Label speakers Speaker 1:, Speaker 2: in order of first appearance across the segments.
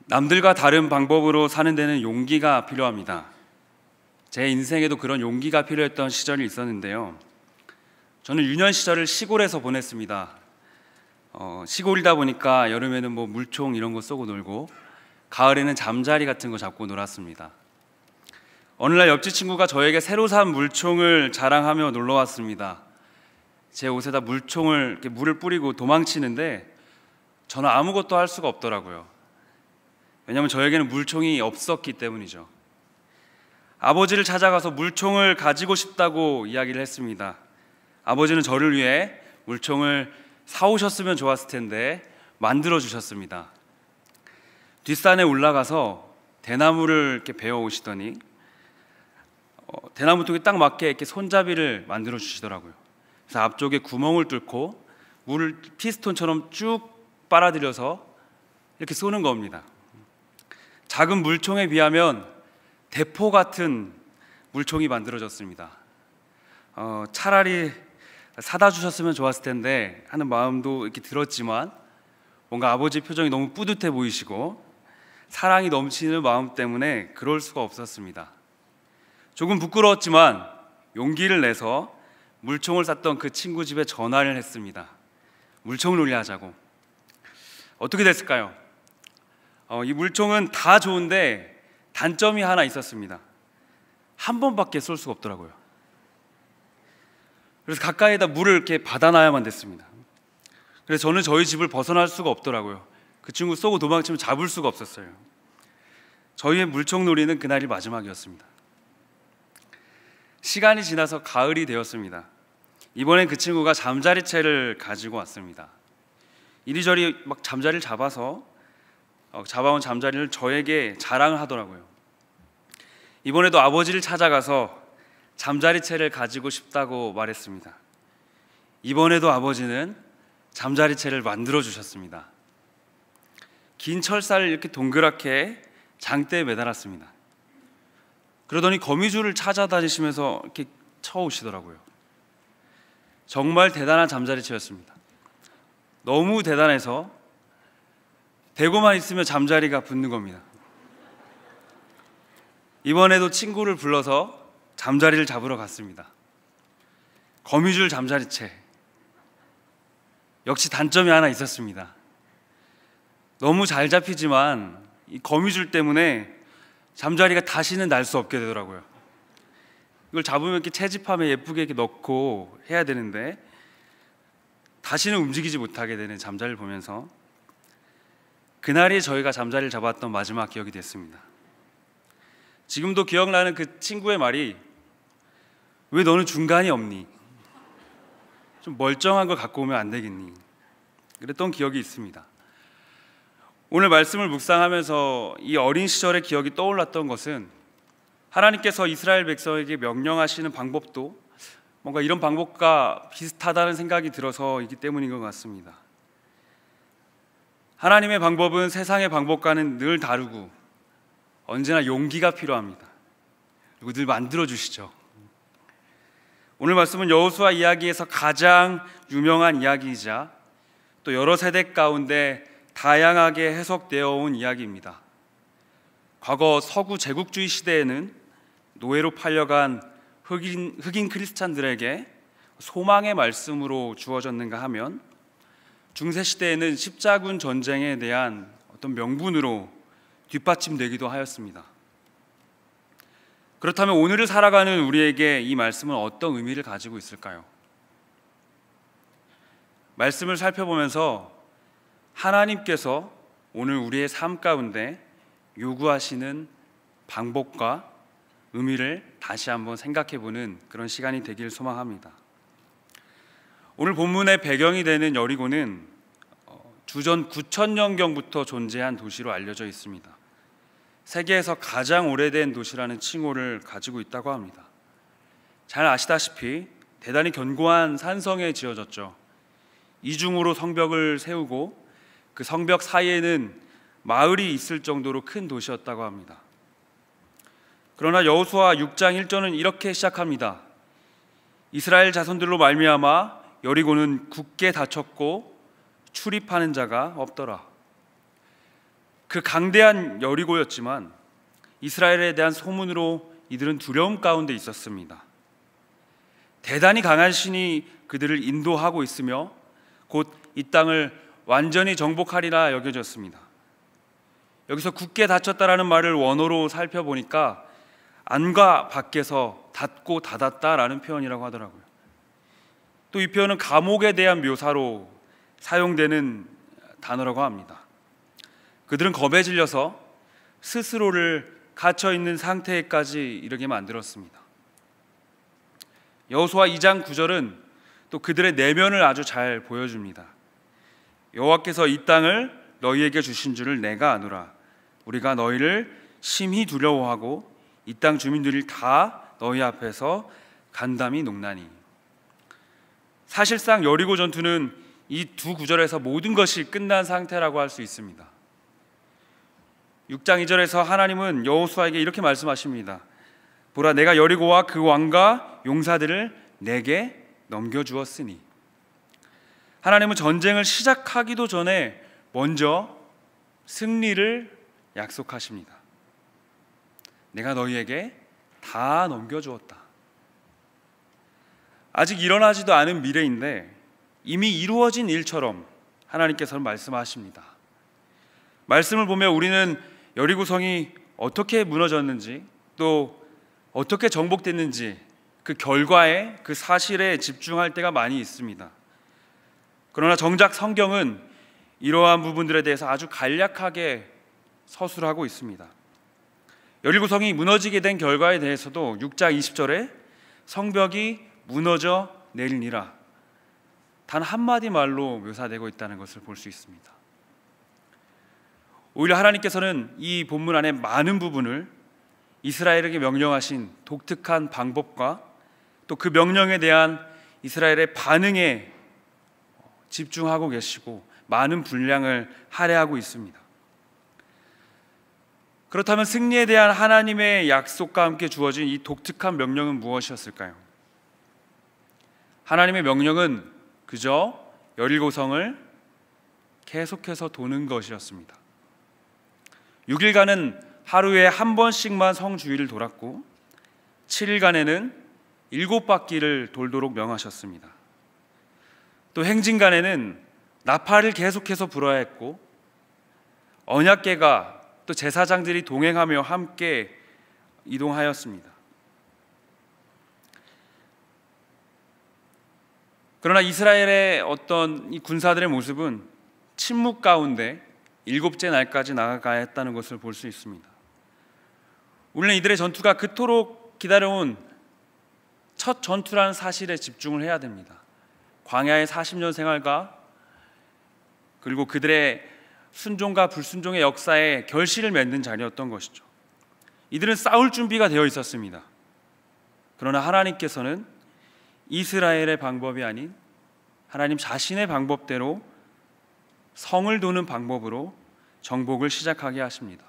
Speaker 1: 남들과 다른 방법으로 사는 데는 용기가 필요합니다. 제 인생에도 그런 용기가 필요했던 시절이 있었는데요. 저는 유년 시절을 시골에서 보냈습니다. 시골이다 보니까 여름에는 물총 이런 거 쏘고 놀고, 가을에는 잠자리 같은 거 잡고 놀았습니다. 어느 날 옆집 친구가 저에게 새로 산 물총을 자랑하며 놀러 왔습니다. 제 옷에다 물총을 이렇게 물을 뿌리고 도망치는데 저는 아무것도 할 수가 없더라고요. 왜냐하면 저에게는 물총이 없었기 때문이죠. 아버지를 찾아가서 물총을 가지고 싶다고 이야기를 했습니다. 아버지는 저를 위해 물총을 사오셨으면 좋았을 텐데 만들어 주셨습니다. 뒷산에 올라가서 대나무를 이렇게 베어 오시더니 대나무 통에 딱 맞게 이렇게 손잡이를 만들어 주시더라고요. 그래서 앞쪽에 구멍을 뚫고 물을 피스톤처럼 쭉 빨아들여서 이렇게 쏘는 겁니다. 작은 물총에 비하면 대포 같은 물총이 만들어졌습니다. 차라리 사다 주셨으면 좋았을 텐데 하는 마음도 이렇게 들었지만, 뭔가 아버지 표정이 너무 뿌듯해 보이시고 사랑이 넘치는 마음 때문에 그럴 수가 없었습니다. 조금 부끄러웠지만 용기를 내서 물총을 쐈던 그 친구 집에 전화를 했습니다. 물총 놀이 하자고. 어떻게 됐을까요? 이 물총은 다 좋은데 단점이 하나 있었습니다. 한 번밖에 쏠 수가 없더라고요. 그래서 가까이에다 물을 이렇게 받아놔야만 됐습니다. 그래서 저는 저희 집을 벗어날 수가 없더라고요. 그 친구 쏘고 도망치면 잡을 수가 없었어요. 저희의 물총 놀이는 그날이 마지막이었습니다. 시간이 지나서 가을이 되었습니다. 이번엔 그 친구가 잠자리채를 가지고 왔습니다. 이리저리 막 잠자리를 잡아온 잠자리를 저에게 자랑을 하더라고요. 이번에도 아버지를 찾아가서 잠자리채를 가지고 싶다고 말했습니다. 이번에도 아버지는 잠자리채를 만들어 주셨습니다. 긴 철사를 이렇게 동그랗게 장대에 매달았습니다. 그러더니 거미줄을 찾아다니시면서 이렇게 쳐오시더라고요. 정말 대단한 잠자리채였습니다. 너무 대단해서 대고만 있으면 잠자리가 붙는 겁니다. 이번에도 친구를 불러서 잠자리를 잡으러 갔습니다. 거미줄 잠자리채. 역시 단점이 하나 있었습니다. 너무 잘 잡히지만 이 거미줄 때문에 잠자리가 다시는 날 수 없게 되더라고요. 이걸 잡으면 이렇게 채집함에 예쁘게 이렇게 넣고 해야 되는데 다시는 움직이지 못하게 되는 잠자리를 보면서 그날이 저희가 잠자리를 잡았던 마지막 기억이 됐습니다. 지금도 기억나는 그 친구의 말이, 왜 너는 중간이 없니? 좀 멀쩡한 걸 갖고 오면 안 되겠니? 그랬던 기억이 있습니다. 오늘 말씀을 묵상하면서 이 어린 시절의 기억이 떠올랐던 것은, 하나님께서 이스라엘 백성에게 명령하시는 방법도 뭔가 이런 방법과 비슷하다는 생각이 들어서이기 때문인 것 같습니다. 하나님의 방법은 세상의 방법과는 늘 다르고 언제나 용기가 필요합니다. 그리고 늘 만들어주시죠. 오늘 말씀은 여호수아 이야기에서 가장 유명한 이야기이자 또 여러 세대 가운데 다양하게 해석되어 온 이야기입니다. 과거 서구 제국주의 시대에는 노예로 팔려간 흑인 크리스찬들에게 소망의 말씀으로 주어졌는가 하면, 중세시대에는 십자군 전쟁에 대한 어떤 명분으로 뒷받침되기도 하였습니다. 그렇다면 오늘을 살아가는 우리에게 이 말씀은 어떤 의미를 가지고 있을까요? 말씀을 살펴보면서 하나님께서 오늘 우리의 삶 가운데 요구하시는 방법과 의미를 다시 한번 생각해보는 그런 시간이 되길 소망합니다. 오늘 본문의 배경이 되는 여리고는 주전 9,000년경부터 존재한 도시로 알려져 있습니다. 세계에서 가장 오래된 도시라는 칭호를 가지고 있다고 합니다. 잘 아시다시피 대단히 견고한 산성에 지어졌죠. 이중으로 성벽을 세우고 그 성벽 사이에는 마을이 있을 정도로 큰 도시였다고 합니다. 그러나 여호수아 6장 1절은 이렇게 시작합니다. 이스라엘 자손들로 말미암아 여리고는 굳게 닫혔고 출입하는 자가 없더라. 그 강대한 여리고였지만 이스라엘에 대한 소문으로 이들은 두려움 가운데 있었습니다. 대단히 강한 신이 그들을 인도하고 있으며 곧 이 땅을 완전히 정복하리라 여겨졌습니다. 여기서 굳게 닫혔다라는 말을 원어로 살펴보니까 안과 밖에서 닫고 닫았다라는 표현이라고 하더라고요. 또 이 표현은 감옥에 대한 묘사로 사용되는 단어라고 합니다. 그들은 겁에 질려서 스스로를 갇혀 있는 상태까지 이르게 만들었습니다. 여호수아 2장 9절은 또 그들의 내면을 아주 잘 보여줍니다. 여호와께서 이 땅을 너희에게 주신 줄을 내가 아노라. 우리가 너희를 심히 두려워하고 이 땅 주민들이 다 너희 앞에서 간담이 녹나니. 사실상 여리고 전투는 이 두 구절에서 모든 것이 끝난 상태라고 할 수 있습니다. 6장 2절에서 하나님은 여호수아에게 이렇게 말씀하십니다. 보라, 내가 여리고와 그 왕과 용사들을 내게 넘겨주었으니. 하나님은 전쟁을 시작하기도 전에 먼저 승리를 약속하십니다. 내가 너희에게 다 넘겨주었다. 아직 일어나지도 않은 미래인데 이미 이루어진 일처럼 하나님께서는 말씀하십니다. 말씀을 보면 우리는 여리고성이 어떻게 무너졌는지, 또 어떻게 정복됐는지 그 결과에, 그 사실에 집중할 때가 많이 있습니다. 그러나 정작 성경은 이러한 부분들에 대해서 아주 간략하게 서술하고 있습니다. 여리고성이 무너지게 된 결과에 대해서도 6장 20절에 성벽이 무너져 내리니라, 단 한마디 말로 묘사되고 있다는 것을 볼 수 있습니다. 오히려 하나님께서는 이 본문 안에 많은 부분을 이스라엘에게 명령하신 독특한 방법과 또 그 명령에 대한 이스라엘의 반응에 집중하고 계시고 많은 분량을 할애하고 있습니다. 그렇다면 승리에 대한 하나님의 약속과 함께 주어진 이 독특한 명령은 무엇이었을까요? 하나님의 명령은 그저 여리고성을 계속해서 도는 것이었습니다. 6일간은 하루에 한 번씩만 성주위를 돌았고 7일간에는 7바퀴를 돌도록 명하셨습니다. 또 행진간에는 나팔을 계속해서 불어야 했고 언약궤가 또 제사장들이 동행하며 함께 이동하였습니다. 그러나 이스라엘의 어떤 이 군사들의 모습은 침묵 가운데 7째 날까지 나아가야 했다는 것을 볼 수 있습니다. 우리는 이들의 전투가 그토록 기다려온 첫 전투라는 사실에 집중을 해야 됩니다. 광야의 40년 생활과 그리고 그들의 순종과 불순종의 역사에 결실을 맺는 자리였던 것이죠. 이들은 싸울 준비가 되어 있었습니다. 그러나 하나님께서는 이스라엘의 방법이 아닌 하나님 자신의 방법대로 성을 도는 방법으로 정복을 시작하게 하십니다.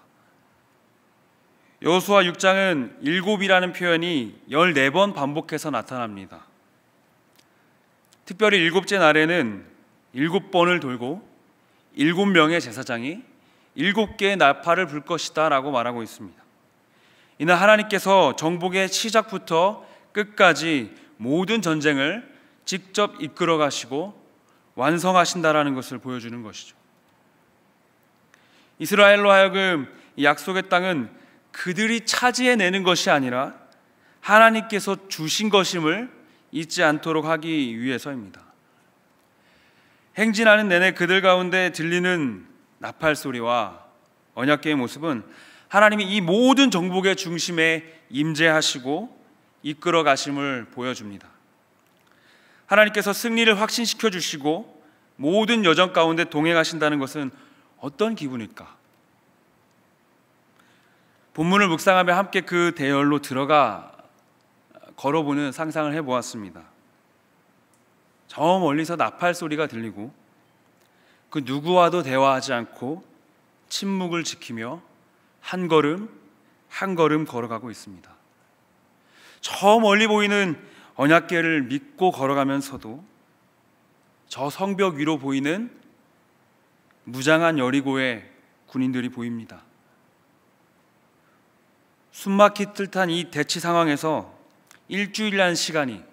Speaker 1: 여호수아 6장은 일곱이라는 표현이 14번 반복해서 나타납니다. 특별히 7째 날에는 7번을 돌고 7명의 제사장이 7개의 나팔을 불 것이다 라고 말하고 있습니다. 이는 하나님께서 정복의 시작부터 끝까지 모든 전쟁을 직접 이끌어 가시고 완성하신다라는 것을 보여주는 것이죠. 이스라엘로 하여금 이 약속의 땅은 그들이 차지해내는 것이 아니라 하나님께서 주신 것임을 잊지 않도록 하기 위해서입니다. 행진하는 내내 그들 가운데 들리는 나팔 소리와 언약궤의 모습은 하나님이 이 모든 정복의 중심에 임재하시고 이끌어 가심을 보여줍니다. 하나님께서 승리를 확신시켜 주시고 모든 여정 가운데 동행하신다는 것은 어떤 기분일까? 본문을 묵상하며 함께 그 대열로 들어가 걸어보는 상상을 해보았습니다. 저 멀리서 나팔 소리가 들리고 그 누구와도 대화하지 않고 침묵을 지키며 한 걸음 한 걸음 걸어가고 있습니다. 저 멀리 보이는 언약궤를 믿고 걸어가면서도 저 성벽 위로 보이는 무장한 여리고의 군인들이 보입니다. 숨막힐 듯한 이 대치 상황에서 일주일이라는 시간이,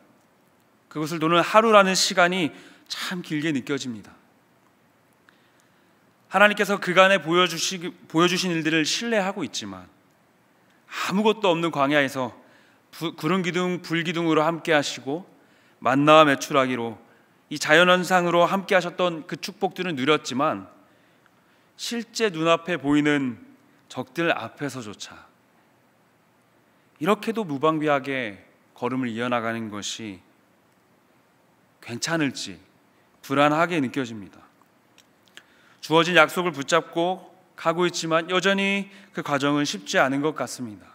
Speaker 1: 그것을 도는 하루라는 시간이 참 길게 느껴집니다. 하나님께서 그간에 보여주신 일들을 신뢰하고 있지만 아무것도 없는 광야에서 구름 기둥 불 기둥으로 함께 하시고 만나와 메추라기로 이 자연현상으로 함께 하셨던 그 축복들은 누렸지만 실제 눈앞에 보이는 적들 앞에서조차 이렇게도 무방비하게 걸음을 이어나가는 것이 괜찮을지 불안하게 느껴집니다. 주어진 약속을 붙잡고 가고 있지만 여전히 그 과정은 쉽지 않은 것 같습니다.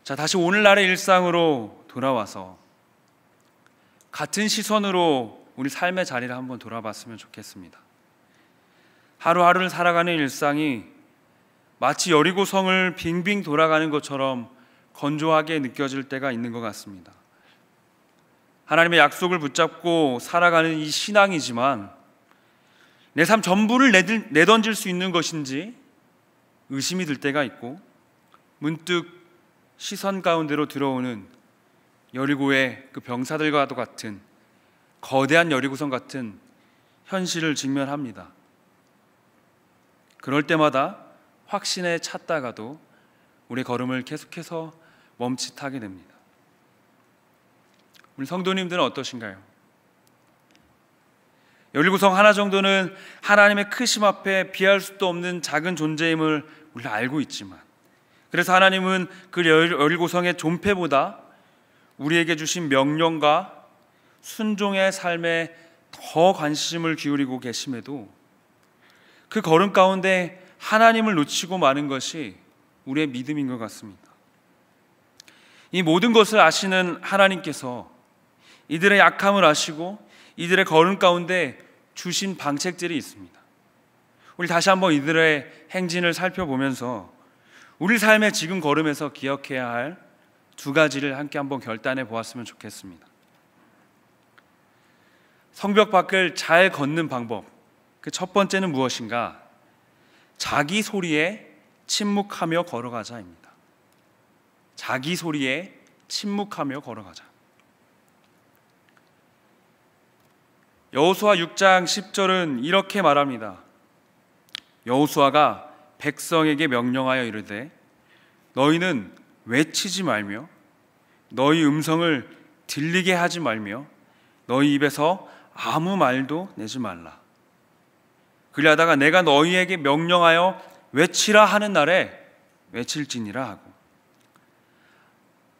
Speaker 1: 자, 다시 오늘날의 일상으로 돌아와서 같은 시선으로 우리 삶의 자리를 한번 돌아봤으면 좋겠습니다. 하루하루를 살아가는 일상이 마치 여리고성을 빙빙 돌아가는 것처럼 건조하게 느껴질 때가 있는 것 같습니다. 하나님의 약속을 붙잡고 살아가는 이 신앙이지만 내 삶 전부를 내던질 수 있는 것인지 의심이 들 때가 있고, 문득 시선 가운데로 들어오는 여리고의 그 병사들과도 같은 거대한 여리고성 같은 현실을 직면합니다. 그럴 때마다 확신에 찼다가도 우리의 걸음을 계속해서 멈칫하게 됩니다. 우리 성도님들은 어떠신가요? 여리고성 하나 정도는 하나님의 크심 앞에 비할 수도 없는 작은 존재임을 우리가 알고 있지만, 그래서 하나님은 그 여리고성의 존폐보다 우리에게 주신 명령과 순종의 삶에 더 관심을 기울이고 계심에도 그 걸음 가운데 하나님을 놓치고 마는 것이 우리의 믿음인 것 같습니다. 이 모든 것을 아시는 하나님께서 이들의 약함을 아시고 이들의 걸음 가운데 주신 방책들이 있습니다. 우리 다시 한번 이들의 행진을 살펴보면서 우리 삶의 지금 걸음에서 기억해야 할 두 가지를 함께 한번 결단해 보았으면 좋겠습니다. 성벽 밖을 잘 걷는 방법, 그 첫 번째는 무엇인가? 자기 소리에 침묵하며 걸어가자입니다. 자기 소리에 침묵하며 걸어가자. 여호수아 6장 10절은 이렇게 말합니다. 여호수아가 백성에게 명령하여 이르되 너희는 외치지 말며 너희 음성을 들리게 하지 말며 너희 입에서 아무 말도 내지 말라. 그리하다가 내가 너희에게 명령하여 외치라 하는 날에 외칠지니라 하고,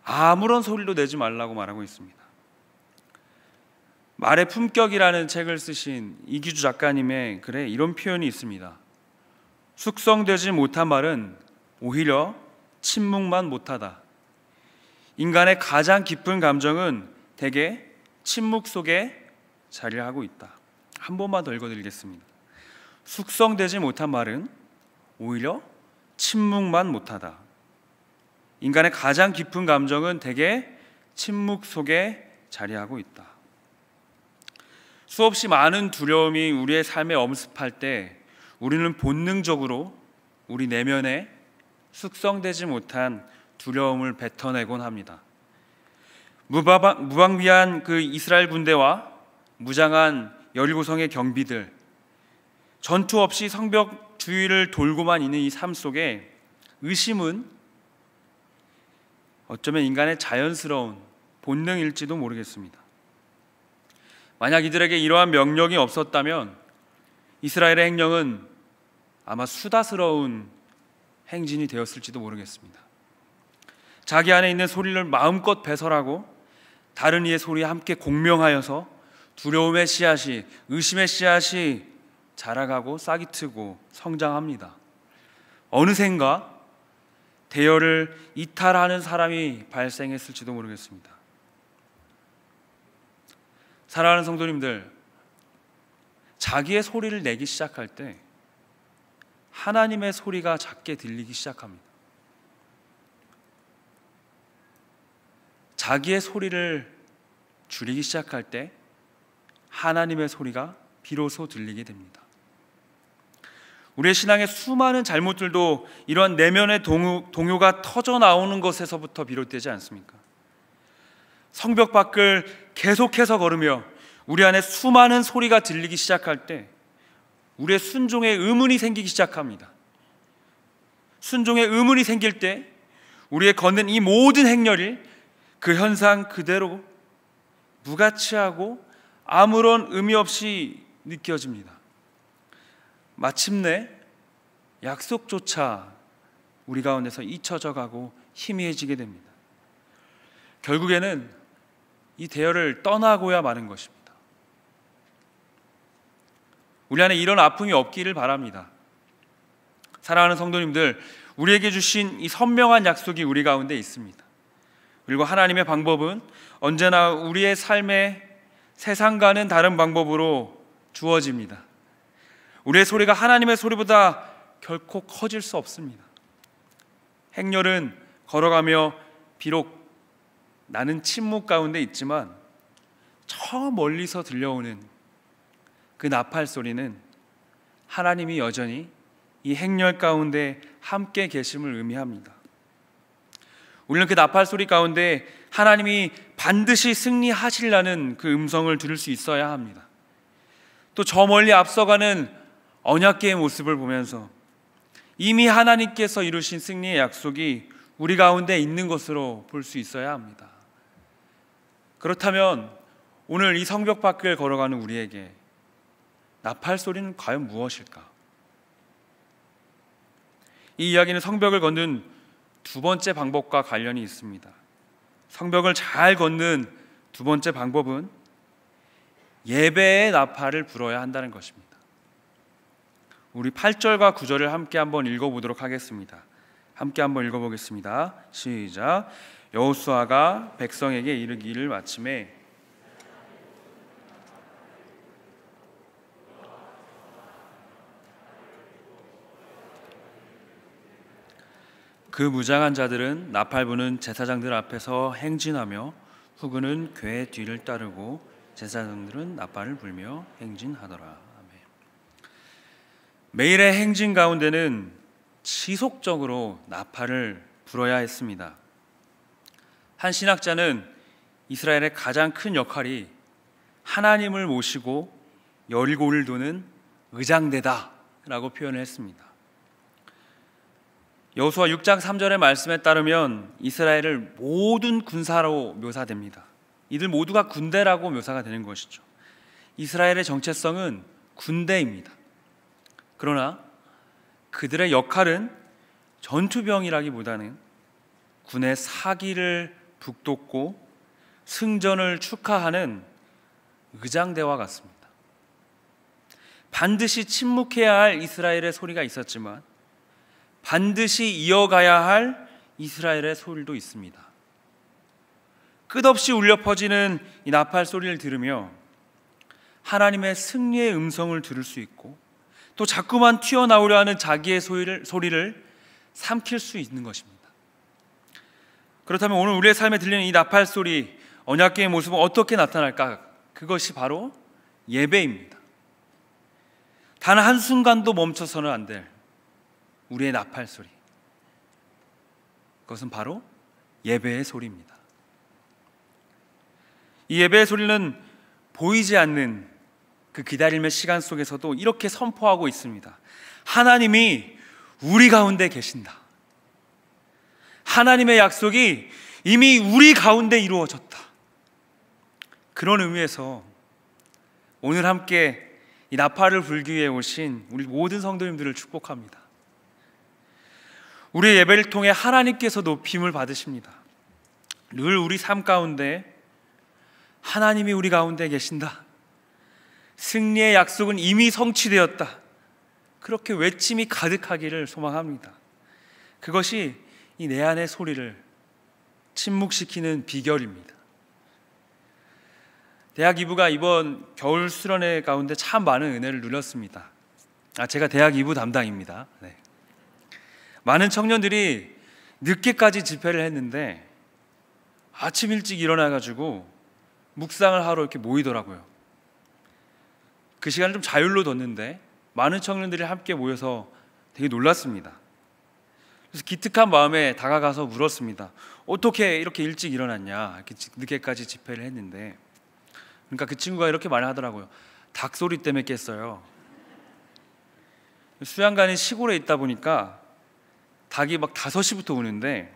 Speaker 1: 아무런 소리도 내지 말라고 말하고 있습니다. 말의 품격이라는 책을 쓰신 이기주 작가님의 글에 이런 표현이 있습니다. 숙성되지 못한 말은 오히려 침묵만 못하다. 인간의 가장 깊은 감정은 대개 침묵 속에 자리를 하고 있다. 한 번만 더 읽어드리겠습니다. 숙성되지 못한 말은 오히려 침묵만 못하다. 인간의 가장 깊은 감정은 대개 침묵 속에 자리하고 있다. 수없이 많은 두려움이 우리의 삶에 엄습할 때 우리는 본능적으로 우리 내면에 숙성되지 못한 두려움을 뱉어내곤 합니다. 무방비한 그 이스라엘 군대와 무장한 여리고성의 경비들, 전투 없이 성벽 주위를 돌고만 있는 이 삶 속에 의심은 어쩌면 인간의 자연스러운 본능일지도 모르겠습니다. 만약 이들에게 이러한 명령이 없었다면 이스라엘의 행령은 아마 수다스러운 행진이 되었을지도 모르겠습니다. 자기 안에 있는 소리를 마음껏 배설하고 다른 이의 소리에 함께 공명하여서 두려움의 씨앗이, 의심의 씨앗이 자라가고 싹이 트고 성장합니다. 어느샌가 대열을 이탈하는 사람이 발생했을지도 모르겠습니다. 사랑하는 성도님들, 자기의 소리를 내기 시작할 때 하나님의 소리가 작게 들리기 시작합니다. 자기의 소리를 줄이기 시작할 때 하나님의 소리가 비로소 들리게 됩니다. 우리의 신앙의 수많은 잘못들도 이러한 내면의 동요가 터져 나오는 것에서부터 비롯되지 않습니까? 성벽 밖을 계속해서 걸으며 우리 안에 수많은 소리가 들리기 시작할 때 우리의 순종에 의문이 생기기 시작합니다. 순종에 의문이 생길 때 우리의 걷는 이 모든 행렬이 그 현상 그대로 무가치하고 아무런 의미 없이 느껴집니다. 마침내 약속조차 우리 가운데서 잊혀져 가고 희미해지게 됩니다. 결국에는 이 대열을 떠나고야 마는 것입니다. 우리 안에 이런 아픔이 없기를 바랍니다. 사랑하는 성도님들, 우리에게 주신 이 선명한 약속이 우리 가운데 있습니다. 그리고 하나님의 방법은 언제나 우리의 삶에 세상과는 다른 방법으로 주어집니다. 우리의 소리가 하나님의 소리보다 결코 커질 수 없습니다. 행렬은 걸어가며 비록 나는 침묵 가운데 있지만 저 멀리서 들려오는 그 나팔 소리는 하나님이 여전히 이 행렬 가운데 함께 계심을 의미합니다. 우리는 그 나팔 소리 가운데 하나님이 반드시 승리하시려는 그 음성을 들을 수 있어야 합니다. 또 저 멀리 앞서가는 언약궤의 모습을 보면서 이미 하나님께서 이루신 승리의 약속이 우리 가운데 있는 것으로 볼 수 있어야 합니다. 그렇다면 오늘 이 성벽 밖을 걸어가는 우리에게 나팔 소리는 과연 무엇일까? 이 이야기는 성벽을 걷는 두 번째 방법과 관련이 있습니다. 성벽을 잘 걷는 두 번째 방법은 예배의 나팔을 불어야 한다는 것입니다. 우리 8절과 9절을 함께 한번 읽어보도록 하겠습니다. 함께 한번 읽어보겠습니다. 시작. 여호수아가 백성에게 이르기를 마침에 그 무장한 자들은 나팔 부는 제사장들 앞에서 행진하며 후그는 궤 뒤를 따르고 제사장들은 나팔을 불며 행진하더라. 아멘. 매일의 행진 가운데는 지속적으로 나팔을 불어야 했습니다. 한 신학자는 이스라엘의 가장 큰 역할이 하나님을 모시고 여리고를 도는 의장대다라고 표현을 했습니다. 여호수아 6장 3절의 말씀에 따르면 이스라엘을 모든 군사로 묘사됩니다. 이들 모두가 군대라고 묘사가 되는 것이죠. 이스라엘의 정체성은 군대입니다. 그러나 그들의 역할은 전투병이라기보다는 군의 사기를 북돋고 승전을 축하하는 의장대와 같습니다. 반드시 침묵해야 할 이스라엘의 소리가 있었지만 반드시 이어가야 할 이스라엘의 소리도 있습니다. 끝없이 울려 퍼지는 이 나팔 소리를 들으며 하나님의 승리의 음성을 들을 수 있고 또 자꾸만 튀어나오려 하는 자기의 소리를 삼킬 수 있는 것입니다. 그렇다면 오늘 우리의 삶에 들리는 이 나팔 소리, 언약궤의 모습은 어떻게 나타날까? 그것이 바로 예배입니다. 단 한순간도 멈춰서는 안 될 우리의 나팔 소리, 그것은 바로 예배의 소리입니다. 이 예배의 소리는 보이지 않는 그 기다림의 시간 속에서도 이렇게 선포하고 있습니다. 하나님이 우리 가운데 계신다. 하나님의 약속이 이미 우리 가운데 이루어졌다. 그런 의미에서 오늘 함께 이 나팔을 불기 위해 오신 우리 모든 성도님들을 축복합니다. 우리의 예배를 통해 하나님께서 높임을 받으십니다. 늘 우리 삶 가운데 하나님이 우리 가운데 계신다. 승리의 약속은 이미 성취되었다. 그렇게 외침이 가득하기를 소망합니다. 그것이 이 내 안의 소리를 침묵시키는 비결입니다. 대학 2부가 이번 겨울 수련회 가운데 참 많은 은혜를 누렸습니다. 제가 대학 2부 담당입니다. 네. 많은 청년들이 늦게까지 집회를 했는데 아침 일찍 일어나가지고 묵상을 하러 이렇게 모이더라고요. 그 시간을 좀 자율로 뒀는데 많은 청년들이 함께 모여서 되게 놀랐습니다. 그래서 기특한 마음에 다가가서 물었습니다. 어떻게 이렇게 일찍 일어났냐, 이렇게 늦게까지 집회를 했는데. 그러니까 그 친구가 이렇게 말을 하더라고요. 닭소리 때문에 깼어요. 수양간이 시골에 있다 보니까 닭이 막 5시부터 우는데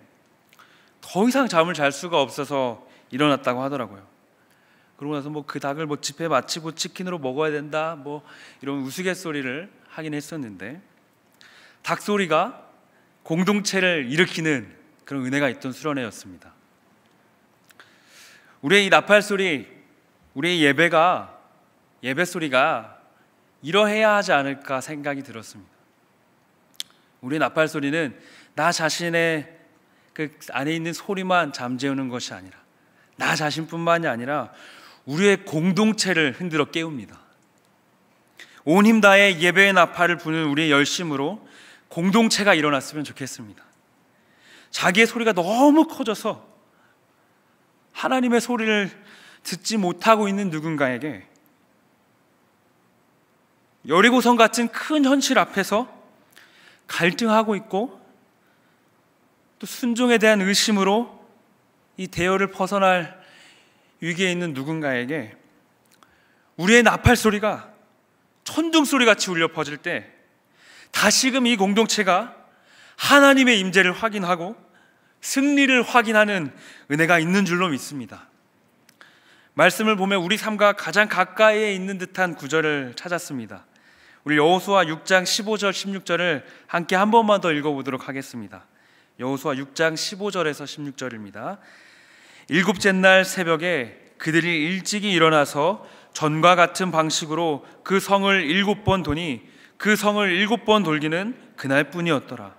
Speaker 1: 더 이상 잠을 잘 수가 없어서 일어났다고 하더라고요. 그러고 나서 그 닭을 집회 마치고 치킨으로 먹어야 된다, 이런 우스갯소리를 하긴 했었는데, 닭소리가 공동체를 일으키는 그런 은혜가 있던 수련회였습니다. 우리의 이 나팔 소리, 우리의 예배 소리가 이러해야 하지 않을까 생각이 들었습니다. 우리의 나팔 소리는 나 자신의 그 안에 있는 소리만 잠재우는 것이 아니라, 나 자신뿐만이 아니라 우리의 공동체를 흔들어 깨웁니다. 온 힘 다해 예배의 나팔을 부는 우리의 열심으로 공동체가 일어났으면 좋겠습니다. 자기의 소리가 너무 커져서 하나님의 소리를 듣지 못하고 있는 누군가에게 여리고성 같은 큰 현실 앞에서 갈등하고 있고 또 순종에 대한 의심으로 이 대열을 벗어날 위기에 있는 누군가에게 우리의 나팔 소리가 천둥 소리같이 울려 퍼질 때 다시금 이 공동체가 하나님의 임재를 확인하고 승리를 확인하는 은혜가 있는 줄로 믿습니다. 말씀을 보면 우리 삶과 가장 가까이에 있는 듯한 구절을 찾았습니다. 우리 여호수아 6장 15절 16절을 함께 한 번만 더 읽어보도록 하겠습니다. 여호수아 6장 15절에서 16절입니다. 일곱째 날 새벽에 그들이 일찍이 일어나서 전과 같은 방식으로 그 성을 7번 도니 그 성을 7번 돌기는 그날뿐이었더라.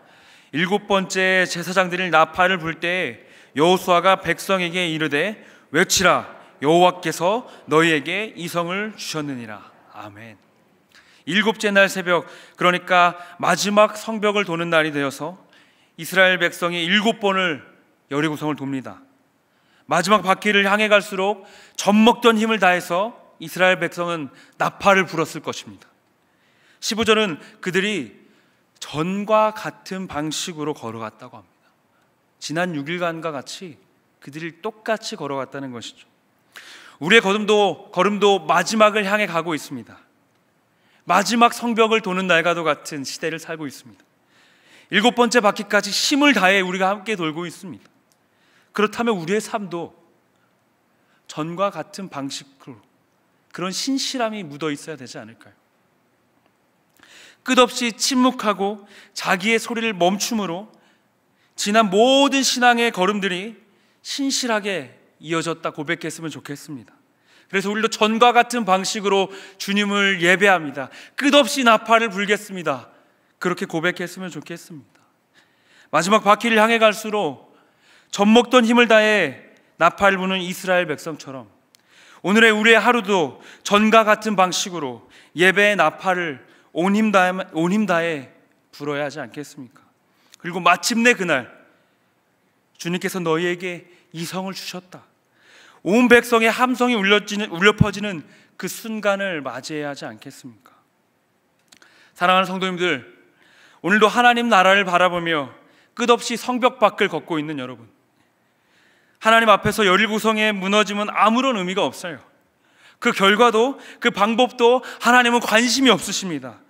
Speaker 1: 7번째 제사장들이 나팔을 불 때에 여호수아가 백성에게 이르되 외치라, 여호와께서 너희에게 이 성을 주셨느니라. 아멘. 7째 날 새벽, 그러니까 마지막 성벽을 도는 날이 되어서 이스라엘 백성이 7번을 여리고성을 돕니다. 마지막 바퀴를 향해 갈수록 젖먹던 힘을 다해서 이스라엘 백성은 나팔을 불었을 것입니다. 15절은 그들이 전과 같은 방식으로 걸어갔다고 합니다. 지난 6일간과 같이 그들이 똑같이 걸어갔다는 것이죠. 우리의 걸음도 마지막을 향해 가고 있습니다. 마지막 성벽을 도는 날과도 같은 시대를 살고 있습니다. 7번째 바퀴까지 힘을 다해 우리가 함께 돌고 있습니다. 그렇다면 우리의 삶도 전과 같은 방식으로 그런 신실함이 묻어 있어야 되지 않을까요? 끝없이 침묵하고 자기의 소리를 멈춤으로 지난 모든 신앙의 걸음들이 신실하게 이어졌다 고백했으면 좋겠습니다. 그래서 우리도 전과 같은 방식으로 주님을 예배합니다. 끝없이 나팔을 불겠습니다. 그렇게 고백했으면 좋겠습니다. 마지막 바퀴를 향해 갈수록 젖먹던 힘을 다해 나팔을 부는 이스라엘 백성처럼 오늘의 우리의 하루도 전과 같은 방식으로 예배의 나팔을 온 힘 다해 불어야 하지 않겠습니까? 그리고 마침내 그날 주님께서 너희에게 이 성을 주셨다, 온 백성의 함성이 울려 퍼지는 그 순간을 맞이해야 하지 않겠습니까? 사랑하는 성도님들, 오늘도 하나님 나라를 바라보며 끝없이 성벽 밖을 걷고 있는 여러분, 하나님 앞에서 여리고성의 무너짐은 아무런 의미가 없어요. 그 결과도 그 방법도 하나님은 관심이 없으십니다.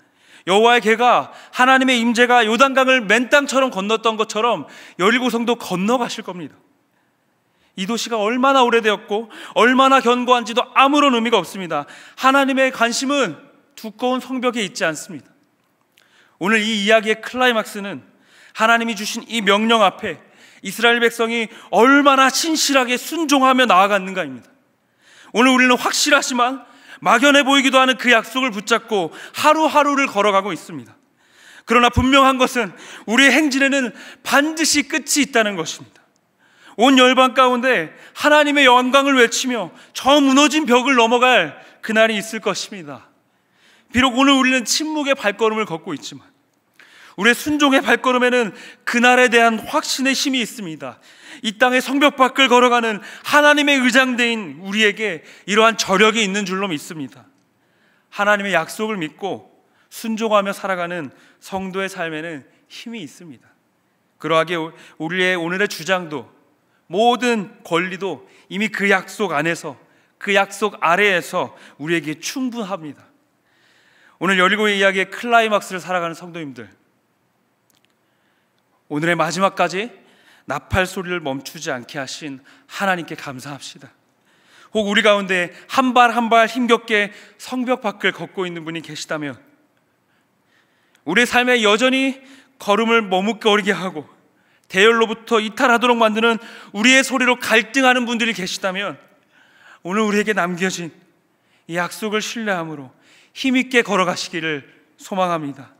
Speaker 1: 여호와의 개가, 하나님의 임재가 요단강을 맨땅처럼 건넜던 것처럼 여리고성도 건너가실 겁니다. 이 도시가 얼마나 오래되었고 얼마나 견고한지도 아무런 의미가 없습니다. 하나님의 관심은 두꺼운 성벽에 있지 않습니다. 오늘 이 이야기의 클라이막스는 하나님이 주신 이 명령 앞에 이스라엘 백성이 얼마나 신실하게 순종하며 나아갔는가입니다. 오늘 우리는 확실하지만 막연해 보이기도 하는 그 약속을 붙잡고 하루하루를 걸어가고 있습니다. 그러나 분명한 것은 우리의 행진에는 반드시 끝이 있다는 것입니다. 온 열방 가운데 하나님의 영광을 외치며 저 무너진 벽을 넘어갈 그날이 있을 것입니다. 비록 오늘 우리는 침묵의 발걸음을 걷고 있지만 우리의 순종의 발걸음에는 그날에 대한 확신의 힘이 있습니다. 이 땅의 성벽 밖을 걸어가는 하나님의 의장대인 우리에게 이러한 저력이 있는 줄로 믿습니다. 하나님의 약속을 믿고 순종하며 살아가는 성도의 삶에는 힘이 있습니다. 그러하게 우리의 오늘의 주장도, 모든 권리도 이미 그 약속 안에서, 그 약속 아래에서 우리에게 충분합니다. 오늘 열리고의 이야기의 클라이막스를 살아가는 성도님들, 오늘의 마지막까지 나팔 소리를 멈추지 않게 하신 하나님께 감사합시다. 혹 우리 가운데 한 발 한 발 힘겹게 성벽 밖을 걷고 있는 분이 계시다면, 우리의 삶에 여전히 걸음을 머뭇거리게 하고 대열로부터 이탈하도록 만드는 우리의 소리로 갈등하는 분들이 계시다면, 오늘 우리에게 남겨진 이 약속을 신뢰함으로 힘있게 걸어가시기를 소망합니다.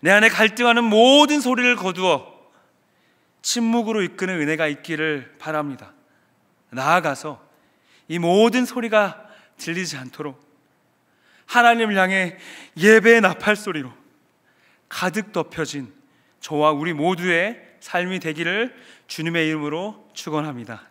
Speaker 1: 내 안에 갈등하는 모든 소리를 거두어 침묵으로 이끄는 은혜가 있기를 바랍니다. 나아가서 이 모든 소리가 들리지 않도록 하나님을 향해 예배의 나팔 소리로 가득 덮여진 저와 우리 모두의 삶이 되기를 주님의 이름으로 축원합니다.